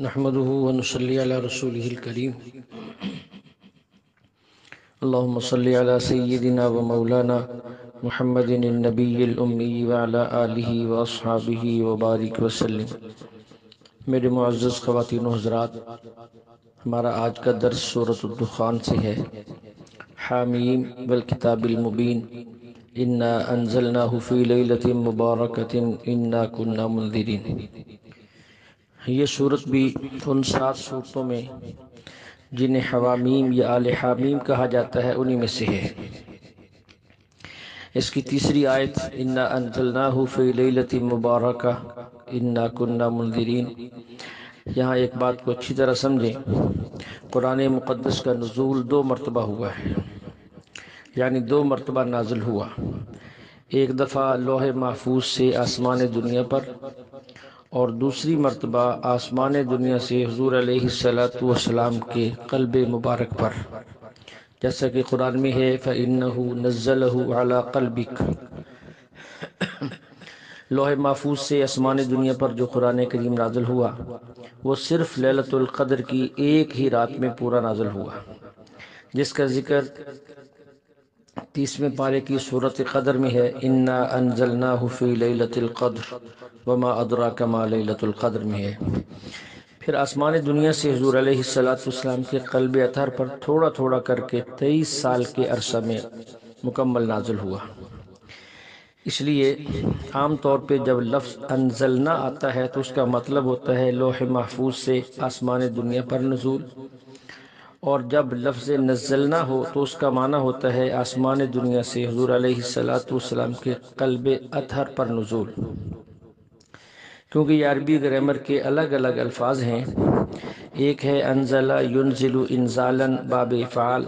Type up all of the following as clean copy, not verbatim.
نحمده ونصلي على رسوله الكريم اللهم صل على سيدنا ومولانا محمد النبي الأمي وعلى آله وأصحابه وبارك وسلم۔ میرے معزز خواتین و حضرات، ہمارا آج کا درس سورۃ الدخان سے ہے۔ حامیم والکتاب المبین انا انزلناہ فی لیلۃ مبارکۃ انا کنا منذرین۔ یہ صورت بھی ان 7 صورتوں میں جنہیں حوامیم یا آل حامیم کہا جاتا ہے انہی میں سے ہے۔ اس کی تیسری آیت انا انزلناہ فی لیلۃ مبارکہ انا کنا منذرین، یہاں ایک بات کو اچھی طرح سمجھیں۔ قرآن مقدس کا نزول 2 مرتبہ ہوا ہے، یعنی 2 مرتبہ نازل ہوا۔ ایک دفعہ لوح محفوظ سے آسمان دنیا پر، اور دوسری مرتبہ آسمان دنیا سے حضور علیہ السلام کے قلب مبارک پر، جیسا کہ قرآن میں ہے فَإِنَّهُ نَزَّلَهُ عَلَى قَلْبِكَ۔ لوح محفوظ سے آسمان دنیا پر جو قرآن کریم نازل ہوا وہ صرف لیلۃ القدر کی ایک ہی رات میں پورا نازل ہوا، جس کا ذکر 30ویں پارے کی سورۃ قدر میں ہے انا انزلناہ فی لیلۃ القدر وما ادراک ما لیلۃ القدر میں ہے۔ پھر آسمان دنیا سے حضور علیہ السلام کے قلب اطہر پر تھوڑا تھوڑا کر کے 23 سال کے عرصہ میں مکمل نازل ہوا۔ اس لیے عام طور پہ جب لفظ انزلنا آتا ہے تو اس کا مطلب ہوتا ہے لوح محفوظ سے آسمان دنیا پر نزول، اور جب لفظ نزلنا ہو تو اس کا معنی ہوتا ہے آسمان دنیا سے حضور علیہ السلام کے قلب اطہر پر نزول۔ کیونکہ یہ عربی گرامر کے الگ الگ الفاظ ہیں، ایک ہے انزل ینزل انزالا باب افعال۔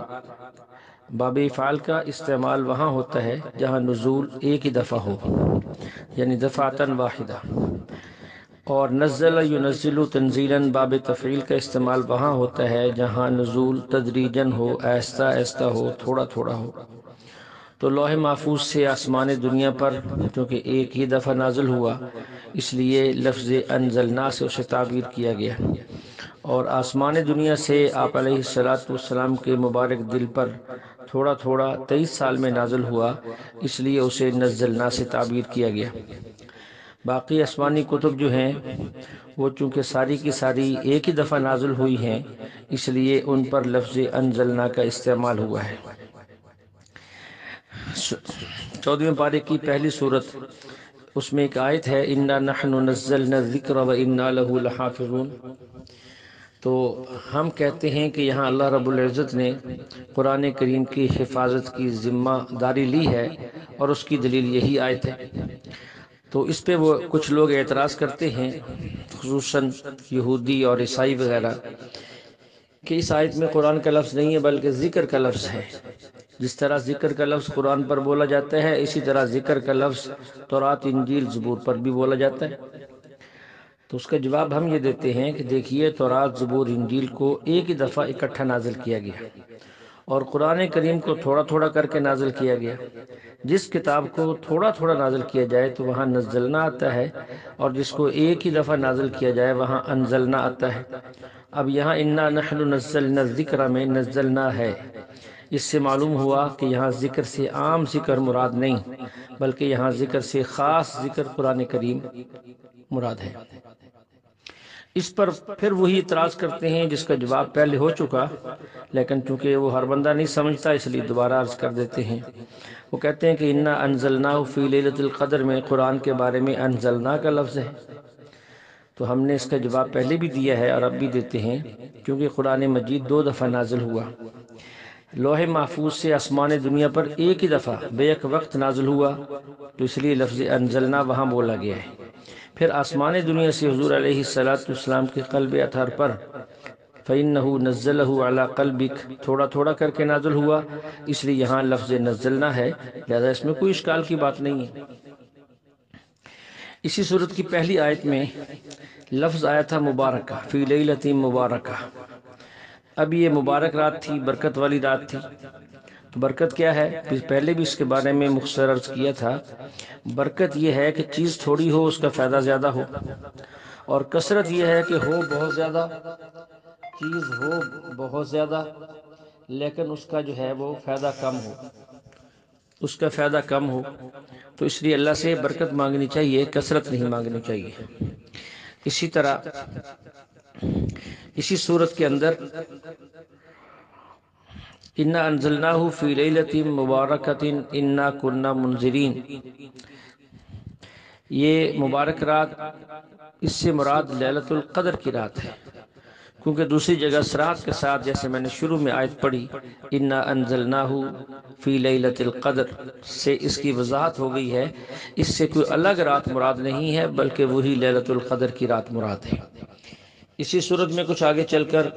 باب افعال کا استعمال وہاں ہوتا ہے جہاں نزول ایک ہی دفعہ ہو، یعنی دفعتاً واحدہ، اور نزل ینزل تنزیلا باب تفعیل کا استعمال وہاں ہوتا ہے جہاں نزول تدریجاً ہو، آہستہ آہستہ ہو، تھوڑا تھوڑا ہو۔ تو لوح محفوظ سے آسمان دنیا پر چونکہ ایک ہی دفعہ نازل ہوا، اس لیے لفظ انزلنا سے اسے تعبیر کیا گیا، اور آسمان دنیا سے آپ علیہ السلام کے مبارک دل پر تھوڑا تھوڑا 23 سال میں نازل ہوا، اس لیے اسے نزلنا سے تعبیر کیا گیا۔ باقی آسمانی کتب جو ہیں وہ چونکہ ساری کی ساری ایک ہی دفعہ نازل ہوئی ہیں، اس لیے ان پر لفظ انزلنا کا استعمال ہوا ہے۔ 14ویں پارے کی پہلی سورت، اس میں ایک آیت ہے انا نحن نزلنا الذکر وانا لہ لحافظون۔ تو ہم کہتے ہیں کہ یہاں اللہ رب العزت نے قرآن کریم کی حفاظت کی ذمہ داری لی ہے، اور اس کی دلیل یہی آیت ہے۔ تو اس پہ وہ کچھ لوگ اعتراض کرتے ہیں، خصوصاً یہودی اور عیسائی وغیرہ، کہ اس آیت میں قرآن کا لفظ نہیں ہے بلکہ ذکر کا لفظ ہے۔ جس طرح ذکر کا لفظ قرآن پر بولا جاتا ہے، اسی طرح ذکر کا لفظ تورات، انجیل، زبور پر بھی بولا جاتا ہے۔ تو اس کا جواب ہم یہ دیتے ہیں کہ دیکھیے، تورات، زبور، انجیل کو ایک ہی دفعہ اکٹھا نازل کیا گیا، اور قرآن کریم کو تھوڑا تھوڑا کر کے نازل کیا گیا۔ جس کتاب کو تھوڑا تھوڑا نازل کیا جائے تو وہاں نزلنا آتا ہے، اور جس کو ایک ہی دفعہ نازل کیا جائے وہاں انزلنا آتا ہے۔ اب یہاں انا نحن نزلنا الذکر میں نزلنا ہے، اس سے معلوم ہوا کہ یہاں ذکر سے عام ذکر مراد نہیں، بلکہ یہاں ذکر سے خاص ذکر قرآن کریم مراد ہے۔ اس پر پھر وہی اعتراض کرتے ہیں جس کا جواب پہلے ہو چکا، لیکن چونکہ وہ ہر بندہ نہیں سمجھتا اس لیے دوبارہ عرض کر دیتے ہیں۔ وہ کہتے ہیں کہ انا انزلناہ فی لیلۃ القدر میں قرآن کے بارے میں انزلنا کا لفظ ہے۔ تو ہم نے اس کا جواب پہلے بھی دیا ہے اور اب بھی دیتے ہیں، کیونکہ قرآن مجید 2 دفعہ نازل ہوا۔ لوح محفوظ سے آسمان دنیا پر ایک ہی دفعہ بیک وقت نازل ہوا، تو اس لیے لفظ انزلنا وہاں بولا گیا ہے۔ پھر آسمان دنیا سے حضور علیہ السلام کے قلب اطہر پر فَإِنَّهُ نَزَّلَهُ عَلَى قَلْبِكَ تھوڑا تھوڑا کر کے نازل ہوا، اس لیے یہاں لفظ نزلنا ہے، لہذا اس میں کوئی اشکال کی بات نہیں ہے۔ اسی صورت کی پہلی آیت میں لفظ آیا تھا مبارکہ، فی لیلۃ مبارکہ۔ اب یہ مبارک رات تھی، برکت والی رات تھی۔ تو برکت کیا ہے؟ پہلے بھی اس کے بارے میں مختصر عرض کیا تھا۔ برکت یہ ہے کہ چیز تھوڑی ہو، اس کا فائدہ زیادہ ہو، اور کثرت یہ ہے کہ ہو بہت زیادہ چیز، ہو بہت زیادہ، لیکن اس کا جو ہے وہ فائدہ کم ہو، اس کا فائدہ کم ہو. تو اس لیے اللہ سے برکت مانگنی چاہیے، کثرت نہیں مانگنی چاہیے. اسی طرح اسی صورت کے اندر انا انزلناہ فی لیلۃ مبارکۃ انا کنا منذرین، یہ مبارک رات، اس سے مراد لیلۃ القدر کی رات ہے، کیونکہ دوسری جگہ صراط کے ساتھ جیسے میں نے شروع میں آیت پڑھی انا انزلناہ فی لیلۃ القدر سے اس کی وضاحت ہو گئی ہے، اس سے کوئی الگ رات مراد نہیں ہے بلکہ وہی لیلۃ القدر کی رات مراد ہے. اسی صورت میں کچھ آگے چل کر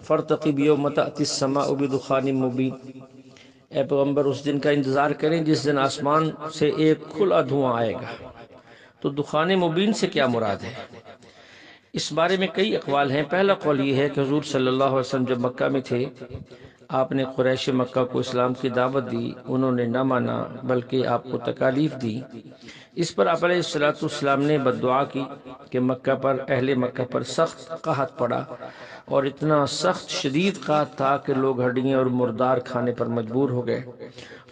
فارتقب یوم تأتی السماء بدخان مبین، اے پیغمبر اس دن کا انتظار کریں جس دن آسمان سے ایک کھلا دھواں آئے گا. تو دخان مبین سے کیا مراد ہے؟ اس بارے میں کئی اقوال ہیں. پہلا قول یہ ہے کہ حضور صلی اللہ علیہ وسلم جب مکہ میں تھے، آپ نے قریش مکہ کو اسلام کی دعوت دی، انہوں نے نہ مانا بلکہ آپ کو تکالیف دی. اس پر آپ علیہ السلام نے بددعا کی کہ مکہ پر، اہل مکہ پر سخت قحط پڑا، اور اتنا سخت شدید قحط تھا کہ لوگ ہڈیاں اور مردار کھانے پر مجبور ہو گئے.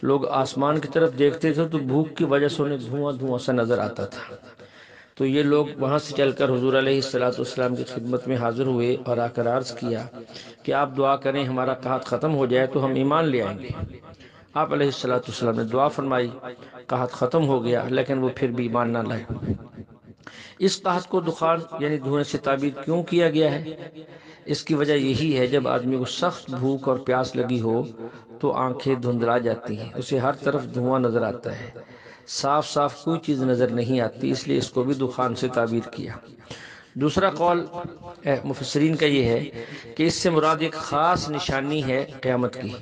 لوگ آسمان کی طرف دیکھتے تھے تو بھوک کی وجہ سے انہیں دھواں دھواں سا نظر آتا تھا. تو یہ لوگ وہاں سے چل کر حضور علیہ السلام کی خدمت میں حاضر ہوئے اور آ کر عرض کیا کہ آپ دعا کریں ہمارا قحط ختم ہو جائے تو ہم ایمان لے آئیں گے. آپ علیہ السلام نے دعا فرمائی، قحط ختم ہو گیا، لیکن وہ پھر بھی ایمان نہ لائے. اس قحط کو دخان یعنی دھوئیں سے تعبیر کیوں کیا گیا ہے؟ اس کی وجہ یہی ہے جب آدمی کو سخت بھوک اور پیاس لگی ہو تو آنکھیں دھندلا جاتی ہیں، اسے ہر طرف دھواں نظر آتا ہے، صاف صاف کوئی چیز نظر نہیں آتی، اس لیے اس کو بھی دخان سے تعبیر کیا. دوسرا قول مفسرین کا یہ ہے کہ اس سے مراد ایک خاص نشانی ہے قیامت کی.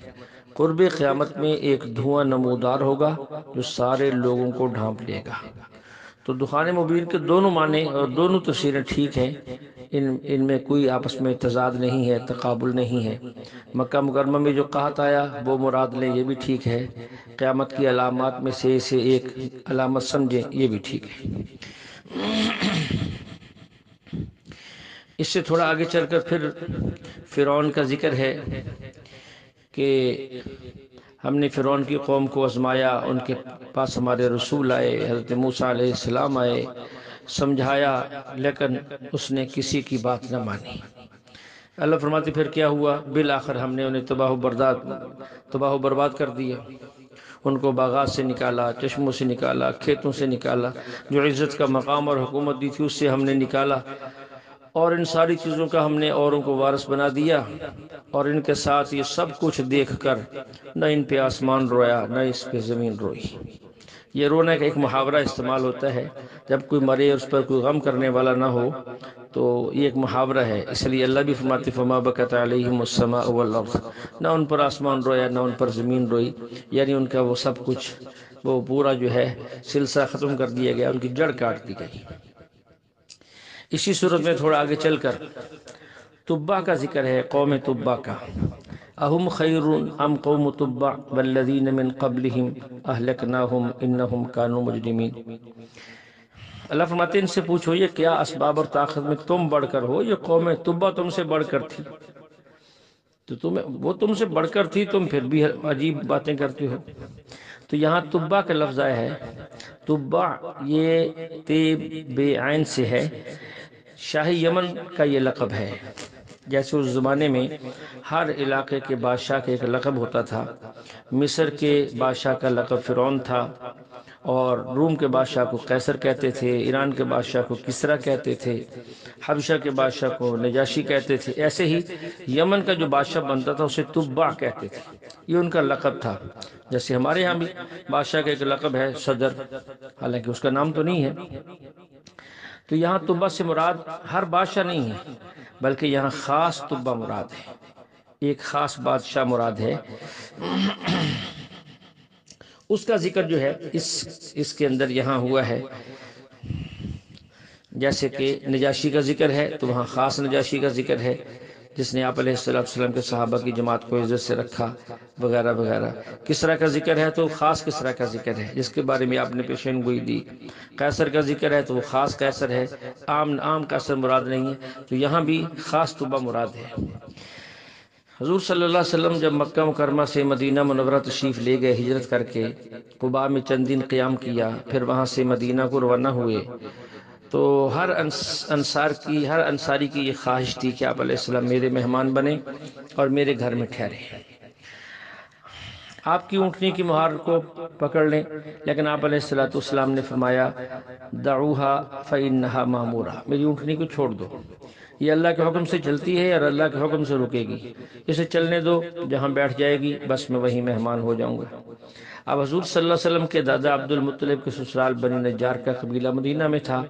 قرب قیامت میں ایک دھواں نمودار ہوگا جو سارے لوگوں کو ڈھانپ لے گا. تو دخان مبین کے دونوں معنی اور دونوں تفسیریں ٹھیک ہیں، ان میں کوئی آپس میں تضاد نہیں ہے، تقابل نہیں ہے. مکہ مکرمہ میں جو قحط آیا وہ مراد لیں، یہ بھی ٹھیک ہے. قیامت کی علامات میں سے اسے ایک علامت سمجھیں، یہ بھی ٹھیک ہے. اس سے تھوڑا آگے چل کر پھر فرعون کا ذکر ہے کہ ہم نے فرعون کی قوم کو آزمایا، ان کے پاس ہمارے رسول آئے، حضرت موسیٰ علیہ السلام آئے، سمجھایا، لیکن اس نے کسی کی بات نہ مانی. اللہ فرماتے پھر کیا ہوا؟ بالآخر ہم نے انہیں تباہ و برباد کر دیا. ان کو باغات سے نکالا، چشموں سے نکالا، کھیتوں سے نکالا، جو عزت کا مقام اور حکومت دی تھی اس سے ہم نے نکالا، اور ان ساری چیزوں کا ہم نے اوروں کو وارث بنا دیا. اور ان کے ساتھ یہ سب کچھ دیکھ کر نہ ان پہ آسمان رویا نہ اس پہ زمین روئی. یہ رونے کا ایک محاورہ استعمال ہوتا ہے جب کوئی مرے اور اس پر کوئی غم کرنے والا نہ ہو، تو یہ ایک محاورہ ہے. اس لیے اللہ بھی فرماتے فما بکت علیہم السماء والارض، نہ ان پر آسمان رویا نہ ان پر زمین روئی، یعنی ان کا وہ سب کچھ، وہ پورا جو ہے سلسلہ ختم کر دیا گیا، ان کی جڑ کاٹ دی گئی. اسی صورت میں تھوڑا آگے چل کر تبع کا ذکر ہے، قوم تبع کا. اہم خیر ام قوم تبع والذین من قبلہم اہلکناہم انہم کانوا مجرمین. اللہ فرماتے ہیں ان سے پوچھو یہ کیا اسباب اور طاقت میں تم بڑھ کر ہو؟ یہ قوم تبع تم سے بڑھ کر تھی، تو وہ تم سے بڑھ کر تھی، تم پھر بھی عجیب باتیں کرتے ہو. تو یہاں تبع کا لفظ آیا ہے. تبع یہ تیب بے عین سے ہے، شاہی یمن کا یہ لقب ہے. جیسے اس زمانے میں ہر علاقے کے بادشاہ کا ایک لقب ہوتا تھا. مصر کے بادشاہ کا لقب فرعون تھا، اور روم کے بادشاہ کو قیصر کہتے تھے، ایران کے بادشاہ کو کسرا کہتے تھے، حبشہ کے بادشاہ کو نجاشی کہتے تھے. ایسے ہی یمن کا جو بادشاہ بنتا تھا اسے تبع کہتے تھے، یہ ان کا لقب تھا. جیسے ہمارے ہاں بھی بادشاہ کا ایک لقب ہے صدر، حالانکہ اس کا نام تو نہیں ہے. تو یہاں تبع سے مراد ہر بادشاہ نہیں ہے، بلکہ یہاں خاص تبع مراد ہے، ایک خاص بادشاہ مراد ہے. اس کا ذکر جو ہے اس کے اندر یہاں ہوا ہے. جیسے کہ نجاشی کا ذکر ہے تو وہاں خاص نجاشی کا ذکر ہے. جس نے آپ علیہ السلام کے صحابہ کی جماعت کو عزت سے رکھا وغیرہ وغیرہ۔ کسریٰ کا ذکر ہے تو خاص کسریٰ کا ذکر ہے جس کے بارے میں آپ نے پیشین گوئی دی۔ قیصر کا ذکر ہے تو وہ خاص قیصر ہے، عام قیصر مراد نہیں ہے، تو یہاں بھی خاص طبع مراد ہے۔ حضور صلی اللہ علیہ وسلم جب مکہ مکرمہ سے مدینہ منورہ تشریف لے گئے ہجرت کر کے، قباء میں چند دن قیام کیا، پھر وہاں سے مدینہ کو روانہ ہوئے، تو ہر انصاری کی یہ خواہش تھی کہ آپ علیہ السلام میرے مہمان بنے اور میرے گھر میں ٹھہرے، آپ کی اونٹنی کی مہار کو پکڑ لیں، لیکن آپ علیہ السلام نے فرمایا دعوها فإنها مامورہ، میری اونٹنی کو چھوڑ دو، یہ اللہ کے حکم سے چلتی ہے اور اللہ کے حکم سے رکے گی، اسے چلنے دو، جہاں بیٹھ جائے گی بس میں وہیں مہمان ہو جاؤں گا۔ اب حضور صلی اللہ علیہ وسلم کے دادا عبد المطلب کے سسرال بنی نجار کا قبیلہ مدینہ میں تھا،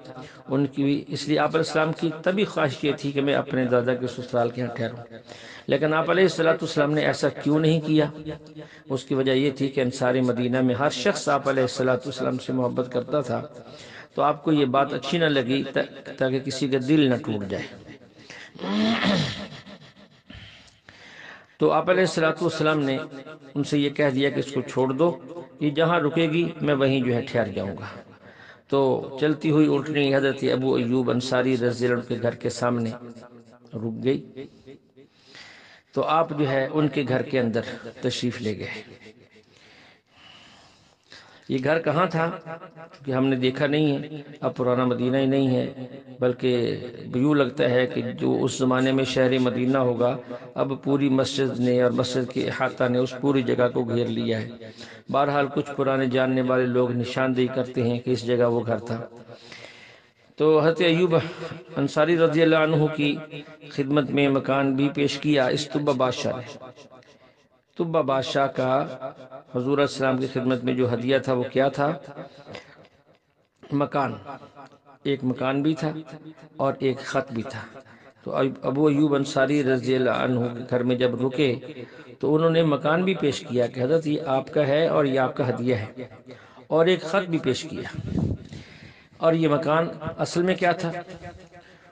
ان کی اس لیے آپ علیہ السلام کی تبھی خواہش یہ تھی کہ میں اپنے دادا کے سسرال کے ہاں ٹھہروں، لیکن آپ علیہ السلام نے ایسا کیوں نہیں کیا؟ اس کی وجہ یہ تھی کہ انصاری مدینہ میں ہر شخص آپ علیہ السلام سے محبت کرتا تھا، تو آپ کو یہ بات اچھی نہ لگی تاکہ کسی کا دل نہ ٹوٹ جائے، تو آپ علیہ السلام نے ان سے یہ کہہ دیا کہ اس کو چھوڑ دو، یہ جہاں رکے گی میں وہیں جو ہے ٹھہر جاؤں گا۔ تو چلتی ہوئی اونٹنی حضرت ابو ایوب انصاری رضی اللہ عنہ کے گھر کے سامنے رک گئی، تو آپ جو ہے ان کے گھر کے اندر تشریف لے گئے۔ یہ گھر کہاں تھا کہ ہم نے دیکھا نہیں ہے، اب پرانا مدینہ ہی نہیں ہے، بلکہ یوں لگتا ہے کہ جو اس زمانے میں شہر مدینہ ہوگا، اب پوری مسجد نے اور مسجد کے احاطہ نے اس پوری جگہ کو گھیر لیا ہے۔ بہرحال کچھ پرانے جاننے والے لوگ نشاندہی کرتے ہیں کہ اس جگہ وہ گھر تھا۔ تو حضرت ایوب انصاری رضی اللہ عنہ کی خدمت میں مکان بھی پیش کیا اس طبع بادشاہ نے۔ طبع بادشاہ کا حضور السلام کی خدمت میں جو ہدیہ تھا وہ کیا تھا؟ مکان، ایک مکان بھی تھا اور ایک خط بھی تھا۔ تو ابو ایوب انصاری رضی اللہ عنہ کے گھر میں جب رکے تو انہوں نے مکان بھی پیش کیا کہ حضرت یہ آپ کا ہے اور یہ آپ کا ہدیہ ہے، اور ایک خط بھی پیش کیا۔ اور یہ مکان اصل میں کیا تھا؟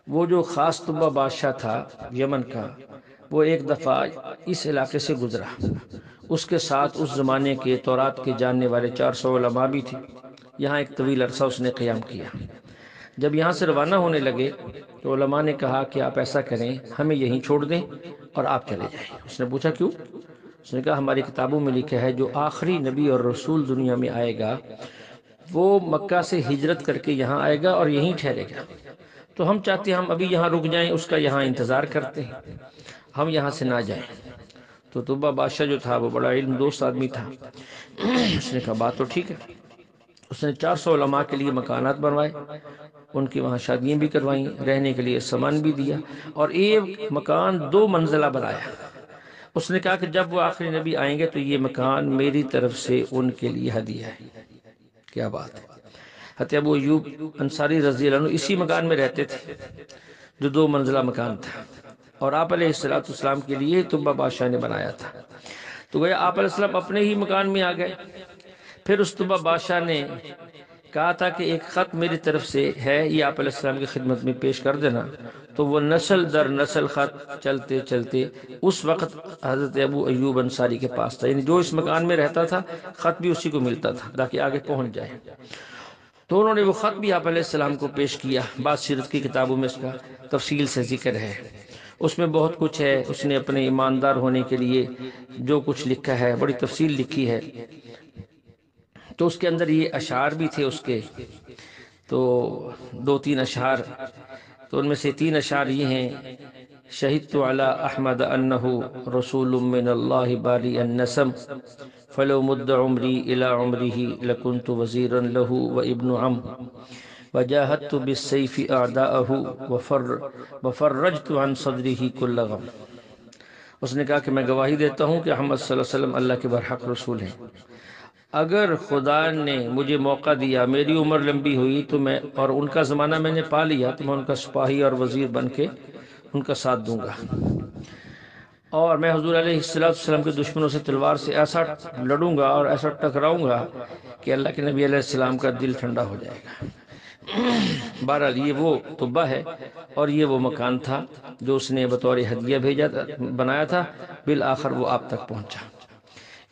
وہ جو خاص طبع بادشاہ تھا یمن کا، وہ ایک دفعہ اس علاقے سے گزرا، اس کے ساتھ اس زمانے کے تورات کے جاننے والے 400 علماء بھی تھے، یہاں ایک طویل عرصہ اس نے قیام کیا۔ جب یہاں سے روانہ ہونے لگے تو علماء نے کہا کہ آپ ایسا کریں، ہمیں یہیں چھوڑ دیں اور آپ چلے جائیں۔ اس نے پوچھا کیوں؟ اس نے کہا ہماری کتابوں میں لکھا ہے جو آخری نبی اور رسول دنیا میں آئے گا وہ مکہ سے ہجرت کر کے یہاں آئے گا اور یہیں ٹھہرے گا، تو ہم چاہتے ہیں ہم ابھی یہاں رک جائیں، اس کا یہاں انتظار کرتے ہیں، ہم یہاں سے نہ جائیں۔ تو طبع بادشاہ جو تھا وہ بڑا علم دوست آدمی تھا، اس نے کہا بات تو ٹھیک ہے۔ اس نے 400 علماء کے لیے مکانات بنوائے، ان کی وہاں شادیاں بھی کروائیں، رہنے کے لیے سامان بھی دیا، اور ایک مکان 2 منزلہ بنایا۔ اس نے کہا کہ جب وہ آخری نبی آئیں گے تو یہ مکان میری طرف سے ان کے لیے ہدیہ ہے۔ کیا بات ہے! حضرت ابو ایوب انصاری رضی اللہ عنہ اسی مکان میں رہتے تھے جو 2 منزلہ مکان تھا، اور آپ علیہ السلام کے لیے طبع بادشاہ نے بنایا تھا۔ تو گویا آپ علیہ السلام اپنے ہی مکان میں آ گئے۔ پھر اس طبع بادشاہ نے کہا تھا کہ ایک خط میری طرف سے ہے، یہ آپ علیہ السلام کی خدمت میں پیش کر دینا، تو وہ نسل در نسل خط چلتے چلتے اس وقت حضرت ابو ایوب انصاری کے پاس تھا، یعنی جو اس مکان میں رہتا تھا خط بھی اسی کو ملتا تھا تاکہ آگے پہنچ جائے۔ تو انہوں نے وہ خط بھی آپ علیہ السلام کو پیش کیا۔ بعض سیرت کی کتابوں میں اس کا تفصیل سے ذکر ہے، اس میں بہت کچھ ہے، اس نے اپنے ایماندار ہونے کے لیے جو کچھ لکھا ہے بڑی تفصیل لکھی ہے۔ تو اس کے اندر یہ اشعار بھی تھے اس کے، تو 2-3 اشعار، تو ان میں سے 3 اشعار یہ ہیں: شہدت علی احمد انہ رسول من اللہ باری النسم فلو مد عمری الى عمرہ لکنت وزیرا لہ وابن عم وجاہدت بالسیف اعداءہ وفرجت عن صدرہ کل غم۔ اس نے کہا کہ میں گواہی دیتا ہوں کہ محمد صلی اللہ علیہ وسلم اللہ کے برحق رسول ہیں، اگر خدا نے مجھے موقع دیا، میری عمر لمبی ہوئی تو میں، اور ان کا زمانہ میں نے پا لیا، تو میں ان کا سپاہی اور وزیر بن کے ان کا ساتھ دوں گا، اور میں حضور علیہ السلام کے دشمنوں سے تلوار سے ایسا لڑوں گا اور ایسا ٹکراؤں گا کہ اللہ کے نبی علیہ السلام کا دل ٹھنڈا ہو جائے گا۔ بہرحال یہ وہ طبہ ہے اور یہ وہ مکان تھا جو اس نے بطور ہدیہ بنایا تھا، بالآخر وہ آپ تک پہنچا۔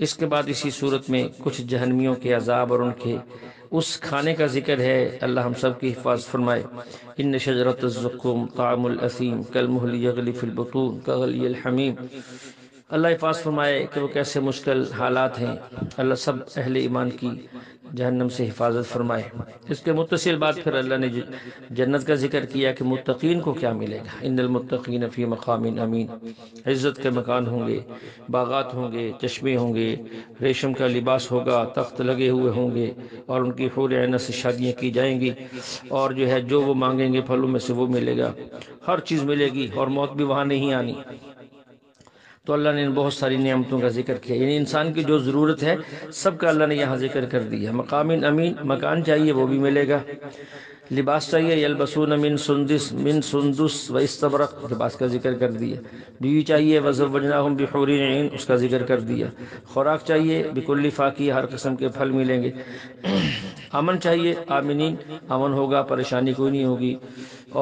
اس کے بعد اسی صورت میں کچھ جہنمیوں کے عذاب اور ان کے اس کھانے کا ذکر ہے۔ اللہ ہم سب کی حفاظت فرمائے۔ ان شجرۃ الزقوم طعم الاثیم کالمہل یغلی فی البطون کغلی الحمیم۔ اللہ حفاظت فرمائے کہ وہ کیسے مشکل حالات ہیں۔ اللہ سب اہل ایمان کی جہنم سے حفاظت فرمائے۔ اس کے متصل بعد پھر اللہ نے جنت کا ذکر کیا کہ متقین کو کیا ملے گا۔ ان المتقین فی مقام امین، عزت کے مکان ہوں گے، باغات ہوں گے، چشمے ہوں گے، ریشم کا لباس ہوگا، تخت لگے ہوئے ہوں گے اور ان کی حور عین سے شادیاں کی جائیں گی، اور جو ہے جو وہ مانگیں گے پھلوں میں سے وہ ملے گا، ہر چیز ملے گی اور موت بھی وہاں نہیں آنی۔ تو اللہ نے بہت ساری نعمتوں کا ذکر کیا، یعنی انسان کی جو ضرورت ہے سب کا اللہ نے یہاں ذکر کر دیا۔ مقام امین، مکان چاہیے وہ بھی ملے گا، لباس چاہیے، یلبسون من سندس و استبرق، لباس کا ذکر کر دیا۔ بیوی چاہیے، وزوجناہم بحور عین، اس کا ذکر کر دیا۔ خوراک چاہیے، بکل فاکہہ، ہر قسم کے پھل ملیں گے۔ امن چاہیے، آمنین، امن ہوگا، پریشانی کوئی نہیں ہوگی۔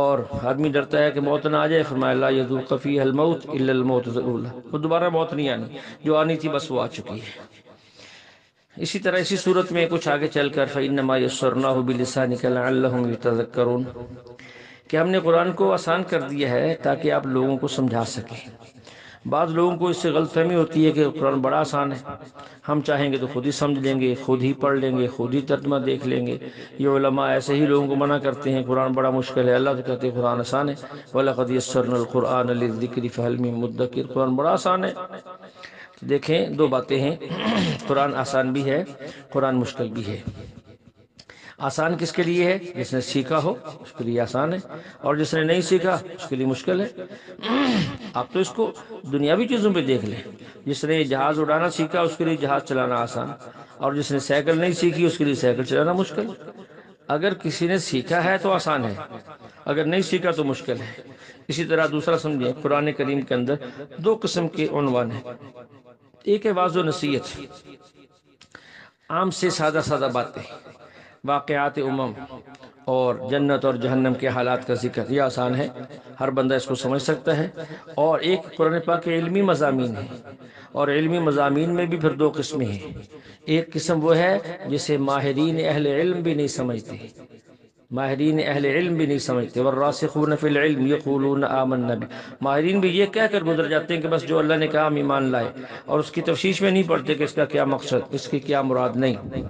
اور آدمی ڈرتا ہے کہ موت نہ آ جائے، فرمایا لا یذوق فیہا الموت الا الموت الاولی، وہ دوبارہ موت نہیں آنی، جو آنی تھی بس وہ آ چکی ہے۔ اسی طرح اسی صورت میں کچھ آگے چل کر فإنما یسرناہ بلسانک لعلہم یتذکرون، کہ ہم نے قرآن کو آسان کر دیا ہے تاکہ آپ لوگوں کو سمجھا سکیں۔ بعض لوگوں کو اس سے غلط فہمی ہوتی ہے کہ قرآن بڑا آسان ہے، ہم چاہیں گے تو خود ہی سمجھ لیں گے، خود ہی پڑھ لیں گے، خود ہی ترجمہ دیکھ لیں گے۔ یہ علماء ایسے ہی لوگوں کو منع کرتے ہیں قرآن بڑا مشکل ہے، اللہ تو کہتے ہیں قرآن آسان ہے۔ وَلَقَدْ يَسَّرْنَا الْقُرْآنَ لِلذِّكْرِ فَهَلْ مِن مُدَّكِرٍ، قرآن بڑا آسان ہے۔ دیکھیں دو باتیں ہیں، قرآن آسان بھی ہے، قرآن مشکل بھی ہے۔ آسان کس کے لیے ہے؟ جس نے سیکھا ہو اس کے لیے آسان ہے، اور جس نے نہیں سیکھا اس کے لیے مشکل ہے۔ آپ تو اس کو دنیاوی چیزوں پہ دیکھ لیں، جس نے جہاز اڑانا سیکھا اس کے لیے جہاز چلانا آسان، اور جس نے سائیکل نہیں سیکھی اس کے لیے سائیکل چلانا مشکل۔ اگر کسی نے سیکھا ہے تو آسان ہے، اگر نہیں سیکھا تو مشکل ہے۔ اسی طرح دوسرا سمجھیں، قرآن کریم کے اندر دو قسم کے عنوان ہیں، ایک ہے واعظ و نصیحت، عام سے سادہ سادہ باتیں، واقعات اور جنت اور جہنم کے حالات کا ذکر، یہ آسان ہے، ہر بندہ اس کو سمجھ سکتا ہے۔ اور ایک قرآن پاک کے علمی مضامین ہیں، اور علمی مضامین میں بھی پھر دو قسمیں ہیں۔ ایک قسم وہ ہے جسے ماہرین اہل علم بھی نہیں سمجھتے، ماہرین اہل علم بھی نہیں سمجھتے، والراسخون فی العلم یقولون آمنا بہ، ماہرین بھی یہ کہہ کر گزر جاتے ہیں کہ بس جو اللہ نے کہا ہم ایمان لائے، اور اس کی تفصیل میں نہیں پڑھتے کہ اس کا کیا مقصد، اس کی کیا مراد نہیں۔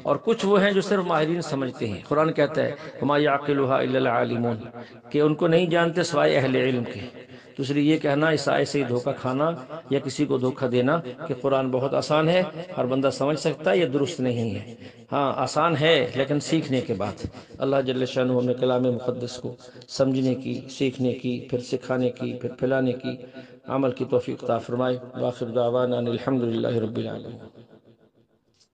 اور کچھ وہ ہیں جو صرف ماہرین سمجھتے ہیں۔ قرآن کہتا ہے وما یعقلها الا العالمون، کہ ان کو نہیں جانتے سوائے اہل علم کے۔ تو اس لیے یہ کہنا، اس آیت سے دھوکہ کھانا یا کسی کو دھوکہ دینا کہ قرآن بہت آسان ہے، ہر بندہ سمجھ سکتا ہے، یہ درست نہیں ہے۔ ہاں آسان ہے لیکن سیکھنے کے بعد۔ اللہ جل شانہ ہمیں کلام مقدس کو سمجھنے کی، سیکھنے کی، پھر سکھانے کی، پھر پھیلانے کی عمل کی توفیق عطا فرمائے۔ وآخر دعوانا ان الحمد للہ رب العالمین۔